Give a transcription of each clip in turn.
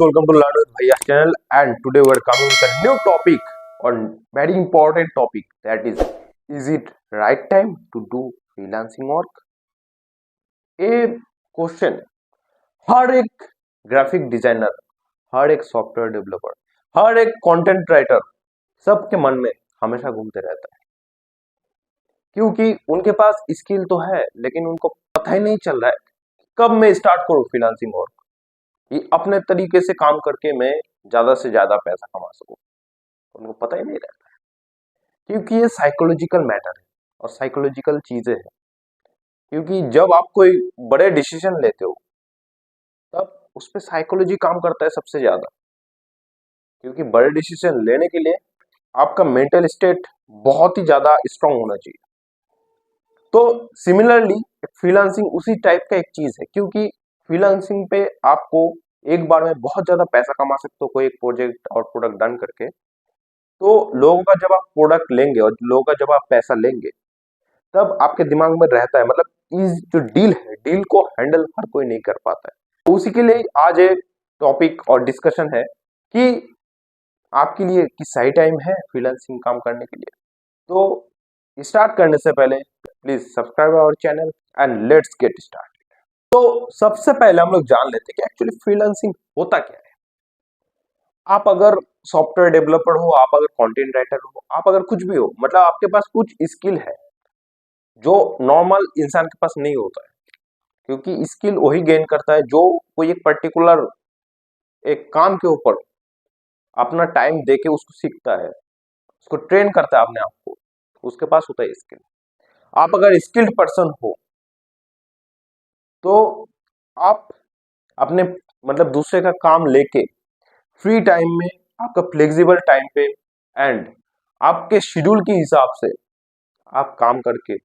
welcome to Learn with Bhaiya's channel, and today we are coming with a new topic on very important topic, that is it right time to do freelancing work? ये question हर एक graphic designer, हर एक software developer, हर एक content writer सबके मन में हमेशा घूमते रहता है, क्योंकि उनके पास स्किल तो है लेकिन उनको पता ही नहीं चल रहा है कब मैं स्टार्ट करूं फ्रीलांसिंग वर्क, ये अपने तरीके से काम करके मैं ज्यादा से ज्यादा पैसा कमा सकूं। उनको पता ही नहीं रहता है, क्योंकि ये साइकोलॉजिकल मैटर है और साइकोलॉजिकल चीजें हैं। क्योंकि जब आप कोई बड़े डिसीजन लेते हो तब उस पर साइकोलॉजी काम करता है सबसे ज्यादा, क्योंकि बड़े डिसीजन लेने के लिए आपका मेंटल स्टेट बहुत ही ज्यादा स्ट्रांग होना चाहिए। तो सिमिलरली फ्रीलांसिंग उसी टाइप का एक चीज है, क्योंकि फ्रीलांसिंग पे आपको एक बार में बहुत ज्यादा पैसा कमा सकते हो कोई एक प्रोजेक्ट और प्रोडक्ट डन करके। तो लोगों का जब आप प्रोडक्ट लेंगे और लोगों का जब आप पैसा लेंगे तब आपके दिमाग में रहता है, मतलब इस जो डील है, डील को हैंडल हर कोई नहीं कर पाता है। तो उसी के लिए आज एक टॉपिक और डिस्कशन है कि आपके लिए कि सही टाइम है फ्रीलांसिंग काम करने के लिए। तो स्टार्ट करने से पहले please subscribe our channel and let's get start. तो सबसे पहले हम लोग जान लेते हैं कि एक्चुअली फ्रीलांसिंग होता क्या है। आप अगर सॉफ्टवेयर डेवलपर हो, आप अगर कंटेंट राइटर हो, आप अगर कुछ भी हो, मतलब आपके पास कुछ स्किल है जो नॉर्मल इंसान के पास नहीं होता है, क्योंकि स्किल वही गेन करता है जो कोई एक पर्टिकुलर एक काम के ऊपर अपना टाइम देके उसको सीखता है, उसको ट्रेन करता है अपने आप को, उसके पास होता है स्किल। आप अगर स्किल्ड पर्सन हो तो आप अपने मतलब दूसरे का काम लेके फ्री टाइम में, आपका फ्लेक्सिबल टाइम पे एंड आपके शेड्यूल के हिसाब से आप काम करके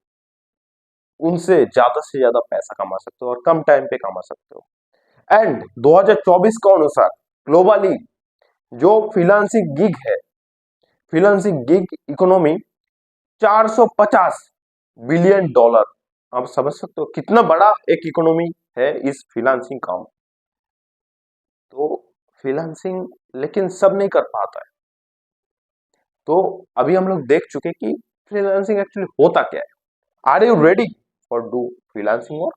उनसे ज्यादा से ज्यादा पैसा कमा सकते हो और कम टाइम पे कमा सकते हो। एंड 2024 के अनुसार ग्लोबली जो फ्रीलांसिंग गिग है, freelancing gig economy 450 billion dollar, आप समझ सकते हो कितना बड़ा एक इकोनॉमी है इस फ्रीलांसिंग काम। तो फ्रीलांसिंग लेकिन सब नहीं कर पाता है। तो अभी हम लोग देख चुके कि फ्रीलांसिंग एक्चुअली होता क्या है। Are you ready for do freelancing work?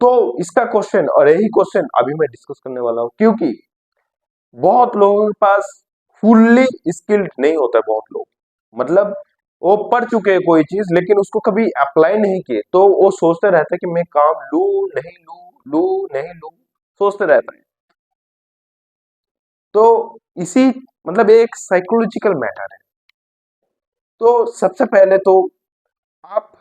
तो इसका क्वेश्चन और यही क्वेश्चन अभी मैं डिस्कस करने वाला हूं, क्योंकि बहुत लोगों के पास फुल्ली स्किल्ड नहीं होता है। बहुत लोग मतलब वो पढ़ चुके हैं कोई चीज लेकिन उसको कभी अप्लाई नहीं किए, तो वो सोचते रहते हैं कि मैं काम लू नहीं लू, लू नहीं लू, सोचते रहते हैं। तो इसी मतलब एक साइकोलॉजिकल मैटर है। तो सबसे पहले तो आप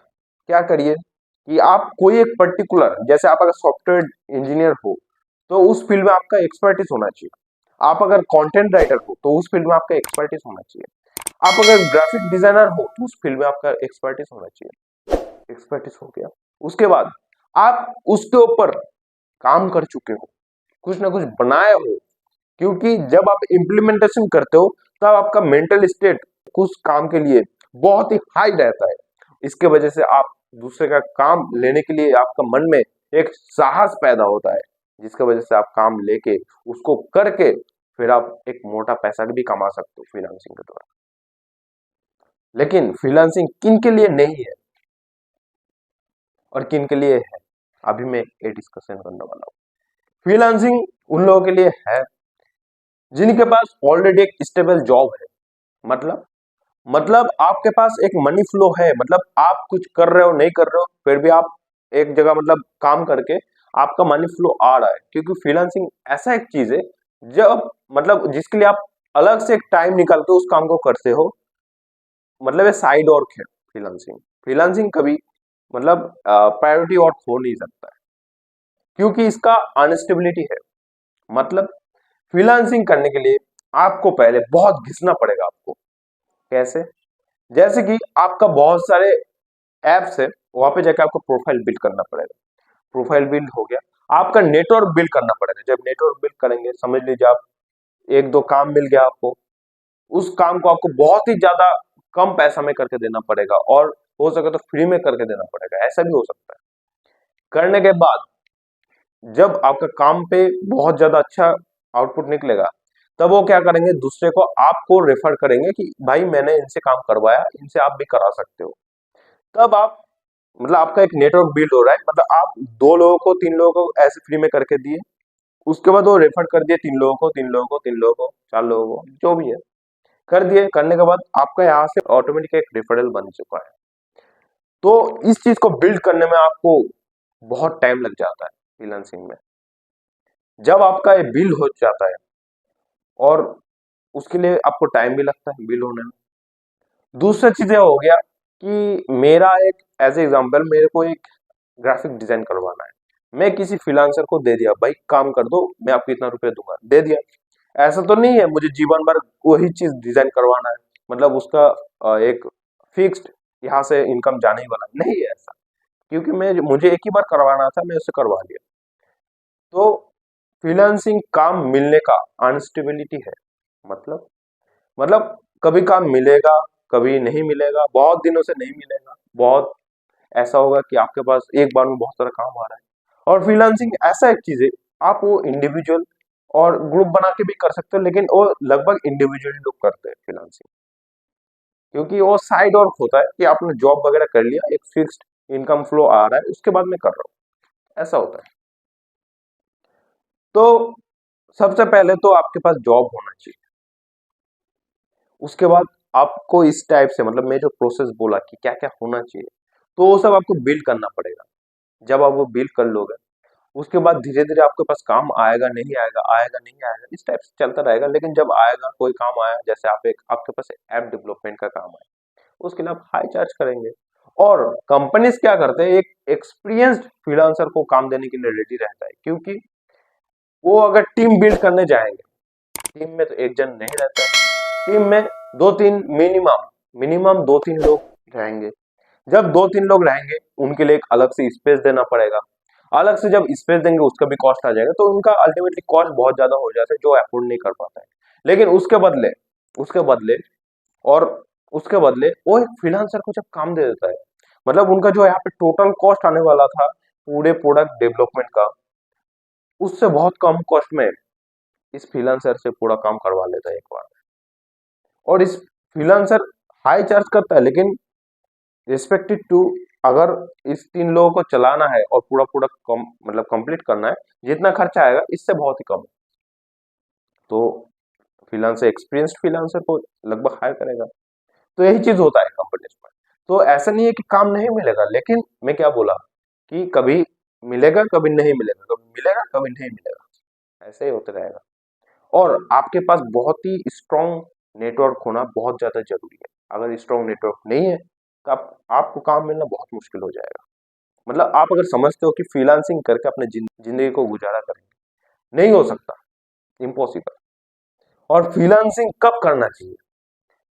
क्या करिए कि आप कोई एक पर्टिकुलर, जैसे आप अगर सॉफ्टवेयर इंजीनियर हो तो उस फील्ड में आपका एक्सपर्टीज होना चाहिए। आप अगर कंटेंट राइटर हो तो उस फील्ड में आपका एक्सपर्टीज होना चाहिए। आप अगर ग्राफिक डिजाइनर हो तो उस फील्ड में आपका एक्सपर्टीज होना चाहिए। एक्सपर्टीज हो गया, उसके बाद आप उसके ऊपर काम कर चुके हो, कुछ ना कुछ बनाए हो, क्योंकि जब आप इम्प्लीमेंटेशन करते हो तब आपका मेंटल स्टेट कुछ काम के लिए बहुत ही हाई रहता है। इसके वजह से आप दूसरे का काम लेने के लिए आपका मन में एक साहस पैदा होता है, जिसकी वजह से आप काम लेके उसको करके फिर आप एक मोटा पैसा भी कमा सकते हो फ्रीलांसिंग के द्वारा। लेकिन फ्रीलांसिंग किन के लिए नहीं है और किन के लिए है, अभी मैं ये डिस्कशन करने वाला हूँ। फ्रीलांसिंग उन लोगों के लिए है जिनके पास ऑलरेडी एक स्टेबल जॉब है। मतलब आपके पास एक मनी फ्लो है, मतलब आप कुछ कर रहे हो नहीं कर रहे हो फिर भी आप एक जगह मतलब काम करके आपका मनी फ्लो आ रहा है। क्योंकि फ्रीलांसिंग ऐसा एक चीज है जब मतलब जिसके लिए आप अलग से एक टाइम निकाल के उस काम को करते हो, मतलब ये साइड वर्क है। फ्रीलांसिंग फ्रीलांसिंग कभी मतलब प्रायोरिटी वर्क हो नहीं सकता है, क्योंकि इसका अनस्टेबिलिटी है। मतलब फ्रीलांसिंग करने के लिए आपको पहले बहुत घिसना पड़ेगा। आपको कैसे? जैसे कि आपका बहुत सारे एप्स है, वहां पे जाकर आपको प्रोफाइल बिल्ड करना पड़ेगा। प्रोफाइल बिल्ड हो गया, आपका नेटवर्क बिल्ड करना पड़ेगा। जब नेटवर्क बिल्ड करेंगे, समझ लीजिए आप एक दो काम मिल गया आपको, उस काम को आपको बहुत ही ज्यादा कम पैसा में करके देना पड़ेगा और हो सके तो फ्री में करके देना पड़ेगा, ऐसा भी हो सकता है। करने के बाद जब आपका काम पे बहुत ज्यादा अच्छा आउटपुट निकलेगा, तब वो क्या करेंगे, दूसरे को आपको रेफर करेंगे कि भाई मैंने इनसे काम करवाया, इनसे आप भी करा सकते हो। तब आप मतलब आपका एक नेटवर्क बिल्ड हो रहा है, मतलब आप 2 लोगों को 3 लोगों को ऐसे फ्री में करके दिए, उसके बाद वो रेफर कर दिए 3 लोगों को, 3 लोगों को, 3 लोगों को, 4 लोगों को, जो भी है कर दिए। करने के बाद आपका यहाँ से ऑटोमेटिक एक रेफरल बन चुका है। तो इस चीज को बिल्ड करने में आपको बहुत टाइम लग जाता है फ्रीलांसिंग में। जब आपका ये बिल्ड हो जाता है, और उसके लिए आपको टाइम भी लगता है बिल्ड होने में। दूसरा चीज ये हो गया कि मेरा एक एज एग्जाम्पल मेरे को एक ग्राफिक डिजाइन करवाना है, मैं किसी फ्रीलांसर को दे दिया, भाई काम कर दो, मैं आपको इतना रुपए दूंगा, दे दिया। ऐसा तो नहीं है मुझे जीवन भर वही चीज डिजाइन करवाना है, मतलब उसका एक फिक्स्ड यहाँ से इनकम जाने ही वाला नहीं है ऐसा, क्योंकि मैं मुझे एक ही बार करवाना था, मैं उसे करवा लिया। तो फ्रीलांसिंग काम मिलने का अनस्टेबिलिटी है, मतलब मतलब कभी काम मिलेगा, कभी नहीं मिलेगा, बहुत दिनों से नहीं मिलेगा, बहुत ऐसा होगा कि आपके पास एक बार में बहुत सारा काम आ रहा है। और फ्रीलांसिंग ऐसा एक चीज है, आप वो इंडिविजुअल और ग्रुप बना के भी कर सकते हो, लेकिन वो लगभग इंडिविजुअली लोग करते हैं फ्रीलांसिंग, क्योंकि वो साइड वर्क होता है कि आपने जॉब वगैरह कर लिया, एक फिक्स्ड इनकम फ्लो आ रहा है, उसके बाद मैं कर रहा हूँ, ऐसा होता है। तो सबसे पहले तो आपके पास जॉब होना चाहिए, उसके बाद आपको इस टाइप से, मतलब मैं जो प्रोसेस बोला कि क्या क्या होना चाहिए, तो वो सब आपको बिल्ड करना पड़ेगा। जब आप वो बिल्ड कर लोगे, उसके बाद धीरे धीरे आपके पास काम आएगा, नहीं आएगा, आएगा नहीं आएगा, इस टाइप से चलता रहेगा। लेकिन जब आएगा, कोई काम आया, जैसे आप एक आपके पास ऐप डेवलपमेंट का काम आया, उसके लिए आप हाई चार्ज करेंगे। और कंपनीज क्या करते हैं, एक एक्सपीरियंस्ड फ्रीलांसर को काम देने के लिए रेडी रहता है, क्योंकि वो अगर टीम बिल्ड करने जाएंगे, टीम में तो एक जन नहीं रहता है, टीम में 2-3 मिनिमम मिनिमम 2-3 लोग रहेंगे। जब 2-3 लोग रहेंगे, उनके लिए एक अलग से स्पेस देना पड़ेगा। अलग से जब स्पेस देंगे, उसका भी कॉस्ट आ जाएगा, तो उनका अल्टीमेटली कॉस्ट बहुत ज्यादा हो जाता है, जो अफोर्ड नहीं कर पाता है। लेकिन उसके बदले और उसके बदले वो एक फ्रीलांसर को जब काम दे देता है, मतलब उनका जो यहाँ पे टोटल कॉस्ट आने वाला था पूरे प्रोडक्ट डेवलपमेंट का, उससे बहुत कम कॉस्ट में इस फ्रीलांसर से पूरा काम करवा लेता है एक बार। और इस फ्रीलांसर हाई चार्ज करता है, लेकिन रिस्पेक्टेड टू, अगर इस 3 लोगों को चलाना है और पूरा पूरा मतलब कंप्लीट करना है, जितना खर्चा आएगा इससे बहुत ही कम है। तो फ्रीलांसर एक्सपीरियंस्ड फ्रीलांसर को लगभग हायर करेगा। तो यही चीज होता है कंपनीज में। तो ऐसा नहीं है कि काम नहीं मिलेगा, लेकिन मैं क्या बोला कि कभी मिलेगा, कभी नहीं मिलेगा, कभी मिलेगा, कभी नहीं मिलेगा, ऐसे ही होते रहेगा। और आपके पास बहुत ही स्ट्रांग नेटवर्क होना बहुत ज्यादा जरूरी है। अगर स्ट्रांग नेटवर्क नहीं है, तो आपको काम मिलना बहुत मुश्किल हो जाएगा। मतलब आप अगर समझते हो कि फ्रीलांसिंग करके अपने जिंदगी को गुजारा करेंगे, नहीं हो सकता, इम्पॉसिबल। और फ्रीलांसिंग कब करना चाहिए?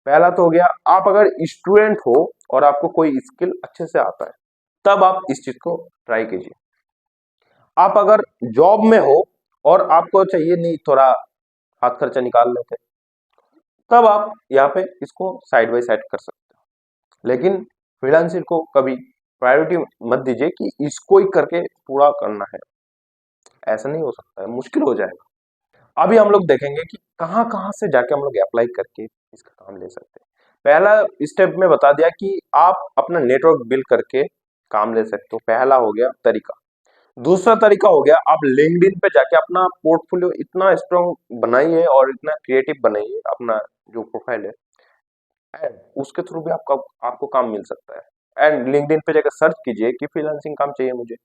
पहला तो हो गया, आप अगर स्टूडेंट हो और आपको कोई स्किल अच्छे से आता है, तब आप इस चीज को ट्राई कीजिए। आप अगर जॉब में हो और आपको चाहिए नहीं, थोड़ा हाथ खर्चा निकाल लेते, तब आप यहाँ पे इसको साइड बाय साइड कर सकते हो। लेकिन फ्रीलांसिंग को कभी प्रायोरिटी मत दीजिए कि इसको ही करके पूरा करना है, ऐसा नहीं हो सकता है, मुश्किल हो जाएगा। अभी हम लोग देखेंगे कि कहाँ कहाँ से जाके हम लोग अप्लाई करके इसका काम ले सकते हैं। पहला स्टेप में बता दिया कि आप अपना नेटवर्क बिल्ड करके काम ले सकते हो, पहला हो गया तरीका। दूसरा तरीका हो गया, आप लिंक्डइन पे जाके अपना पोर्टफोलियो इतना स्ट्रॉन्ग बनाइए और इतना क्रिएटिव बनाइए, अपना जो प्रोफाइल है, एंड उसके थ्रू भी आपका आपको काम मिल सकता है। एंड लिंक्डइन पे जाकर सर्च कीजिए कि फ्रीलांसिंग काम चाहिए मुझे,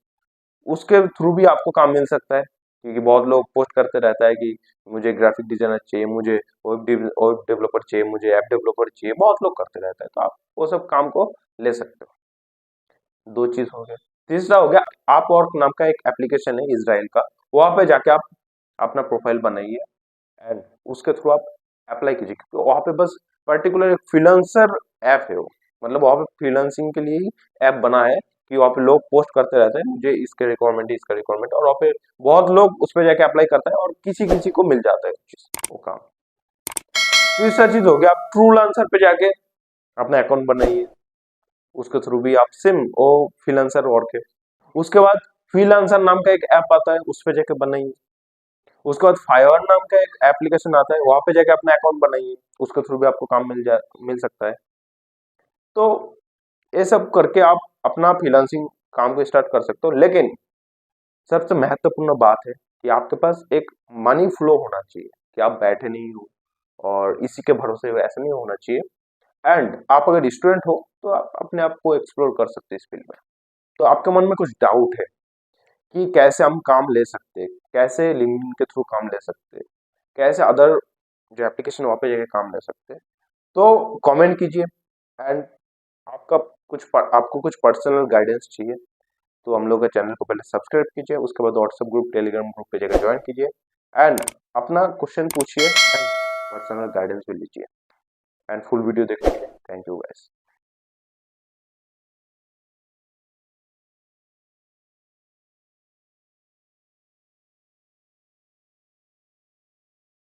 उसके थ्रू भी आपको काम मिल सकता है। क्योंकि बहुत लोग पोस्ट करते रहता है कि मुझे ग्राफिक डिजाइनर चाहिए, मुझे वेब डेवलपर चाहिए, मुझे ऐप डेवलपर चाहिए, बहुत लोग करते रहता है, तो आप वो सब काम को ले सकते हो। दो चीज हो गया। तीसरा हो गया, अपवर्क नाम का एक एप्लीकेशन है इजराइल का, वहां पे जाके आप अपना प्रोफाइल बनाइए, एंड उसके थ्रू आप अप्लाई कीजिए, क्योंकि वहां पे बस पर्टिकुलर फ्रीलांसर ऐप है वो, मतलब वहां पे फ्रीलांसिंग के लिए ही ऐप बना है, कि वहां पे लोग पोस्ट करते रहते हैं मुझे इसके रिक्वायरमेंट है, इसका रिक्वायरमेंट, और वहां पे बहुत लोग उस पर जाके अप्लाई करता है और किसी किसी को मिल जाता है वो काम। तीसरा चीज हो गया, आप ट्रू लांसर पे जाके अपना अकाउंट बनाइए, उसके थ्रू भी आप सिम ओ फ्रीलांसर वर्क है। उसके बाद फ्रीलांसर नाम का एक ऐप आता है, उस पे जाके बनाइए। उसके बाद फाइवर नाम का एक एप्लीकेशन आता है, वहां पे जाके अपना अकाउंट बनाइए, उसके थ्रू भी आपको काम मिल सकता है। तो ये सब करके आप अपना फ्रीलांसिंग काम को स्टार्ट कर सकते हो, लेकिन सबसे महत्वपूर्ण बात है कि आपके पास एक मनी फ्लो होना चाहिए, कि आप बैठे नहीं हो और इसी के भरोसे ऐसा नहीं होना चाहिए। एंड आप अगर स्टूडेंट हो तो आप अपने आप को एक्सप्लोर कर सकते हैं इस फील्ड में। तो आपके मन में कुछ डाउट है कि कैसे हम काम ले सकते हैं, कैसे लिंक्डइन के थ्रू काम ले सकते हैं, कैसे अदर जो एप्लीकेशन वहाँ पे जाके काम ले सकते हैं, तो कमेंट कीजिए। एंड आपका आपको कुछ पर्सनल गाइडेंस चाहिए तो हम लोग के चैनल को पहले सब्सक्राइब कीजिए, उसके बाद व्हाट्सएप ग्रुप, टेलीग्राम ग्रुप पे जाकर ज्वाइन कीजिए एंड अपना क्वेश्चन पूछिए एंड पर्सनल गाइडेंस भी लीजिए। एंड फुल वीडियो देखने के लिए थैंक यू गाइस।